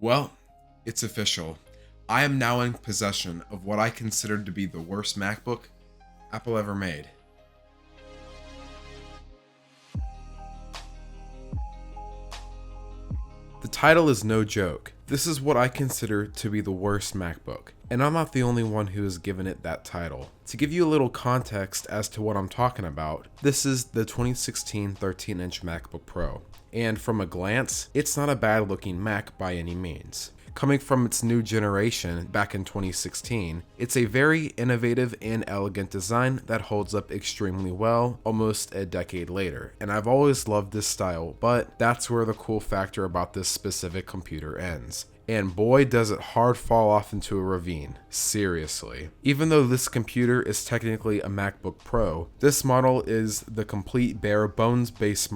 Well, it's official. I am now in possession of what I consider to be the worst MacBook Apple ever made. The title is no joke. This is what I consider to be the worst MacBook, and I'm not the only one who has given it that title. To give you a little context as to what I'm talking about, this is the 2016 13-inch MacBook Pro, and from a glance, it's not a bad looking Mac by any means. Coming from its new generation back in 2016, it's a very innovative and elegant design that holds up extremely well almost a decade later, and I've always loved this style, but that's where the cool factor about this specific computer ends. And boy does it hard fall off into a ravine. Seriously. Even though this computer is technically a MacBook Pro, this model is the complete bare bones base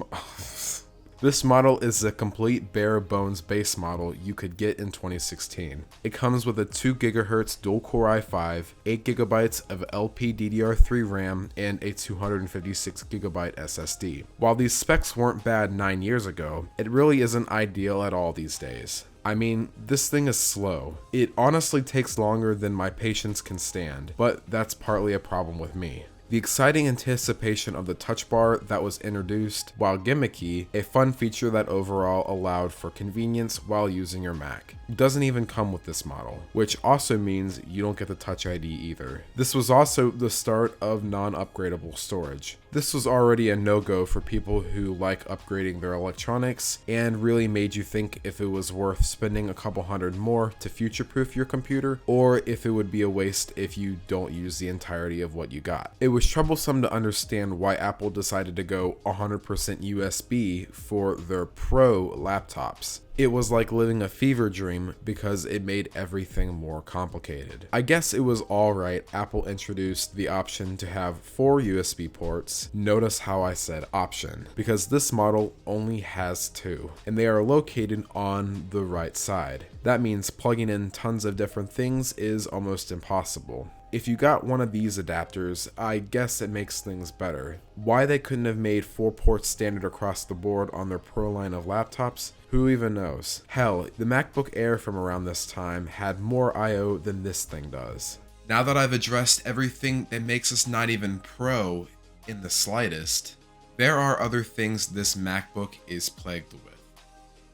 This model is the complete bare bones base model you could get in 2016. It comes with a 2 GHz dual-core i5, 8 GB of LPDDR3 RAM, and a 256 GB SSD. While these specs weren't bad 9 years ago, it really isn't ideal at all these days. I mean, this thing is slow. It honestly takes longer than my patience can stand, but that's partly a problem with me. The exciting anticipation of the touch bar that was introduced, while gimmicky, a fun feature that overall allowed for convenience while using your Mac, doesn't even come with this model, which also means you don't get the Touch ID either. This was also the start of non-upgradable storage. This was already a no-go for people who like upgrading their electronics and really made you think if it was worth spending a couple hundred more to future-proof your computer, or if it would be a waste if you don't use the entirety of what you got. It was troublesome to understand why Apple decided to go 100% USB for their Pro laptops. It was like living a fever dream because it made everything more complicated. I guess it was alright Apple introduced the option to have 4 USB ports. Notice how I said option, because this model only has 2, and they are located on the right side. That means plugging in tons of different things is almost impossible. If you got one of these adapters, I guess it makes things better. Why they couldn't have made 4 ports standard across the board on their Pro line of laptops? Who even knows? Hell, the MacBook Air from around this time had more I/O than this thing does. Now that I've addressed everything that makes us not even pro in the slightest, there are other things this MacBook is plagued with.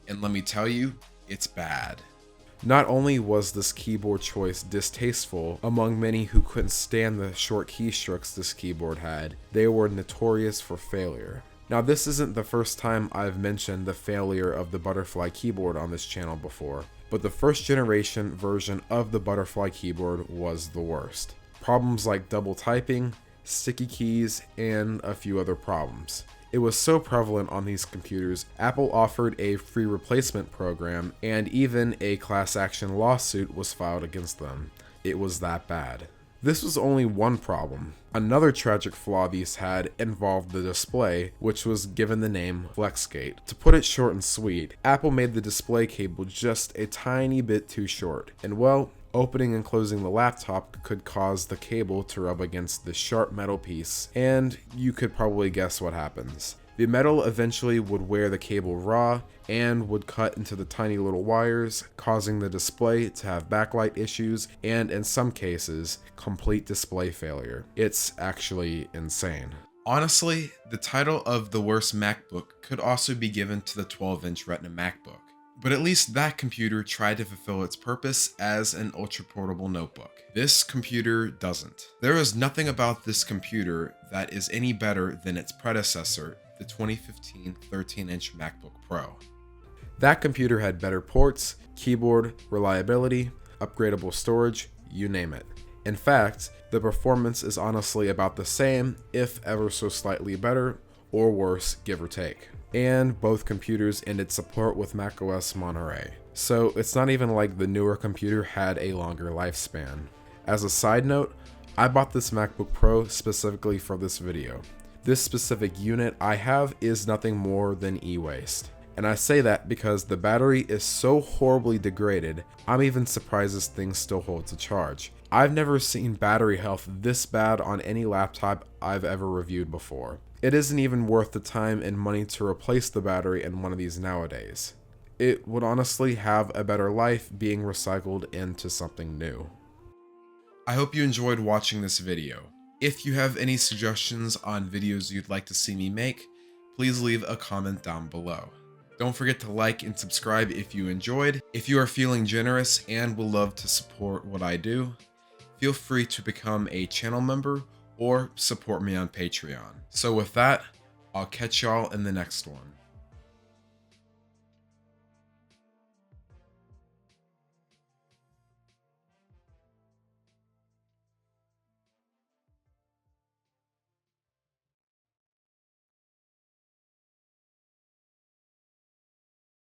And let me tell you, it's bad. Not only was this keyboard choice distasteful among many who couldn't stand the short keystrokes this keyboard had, they were notorious for failure. Now, this isn't the first time I've mentioned the failure of the butterfly keyboard on this channel before, but the first generation version of the butterfly keyboard was the worst. Problems like double typing, sticky keys, and a few other problems. It was so prevalent on these computers, Apple offered a free replacement program, and even a class action lawsuit was filed against them. It was that bad. This was only one problem. Another tragic flaw these had involved the display, which was given the name Flexgate. To put it short and sweet, Apple made the display cable just a tiny bit too short, and well, opening and closing the laptop could cause the cable to rub against the sharp metal piece, and you could probably guess what happens. The metal eventually would wear the cable raw and would cut into the tiny little wires, causing the display to have backlight issues and, in some cases, complete display failure. It's actually insane. Honestly, the title of the worst MacBook could also be given to the 12-inch Retina MacBook. But at least that computer tried to fulfill its purpose as an ultra-portable notebook. This computer doesn't. There is nothing about this computer that is any better than its predecessor, the 2015 13-inch MacBook Pro. That computer had better ports, keyboard, reliability, upgradable storage, you name it. In fact, the performance is honestly about the same, if ever so slightly better, or worse, give or take. And both computers ended support with macOS Monterey. So it's not even like the newer computer had a longer lifespan. As a side note, I bought this MacBook Pro specifically for this video. This specific unit I have is nothing more than e-waste. And I say that because the battery is so horribly degraded, I'm even surprised this thing still holds a charge. I've never seen battery health this bad on any laptop I've ever reviewed before. It isn't even worth the time and money to replace the battery in one of these nowadays. it would honestly have a better life being recycled into something new. I hope you enjoyed watching this video. If you have any suggestions on videos you'd like to see me make, please leave a comment down below. Don't forget to like and subscribe if you enjoyed. If you are feeling generous and would love to support what I do, feel free to become a channel member or support me on Patreon. So with that, I'll catch y'all in the next one.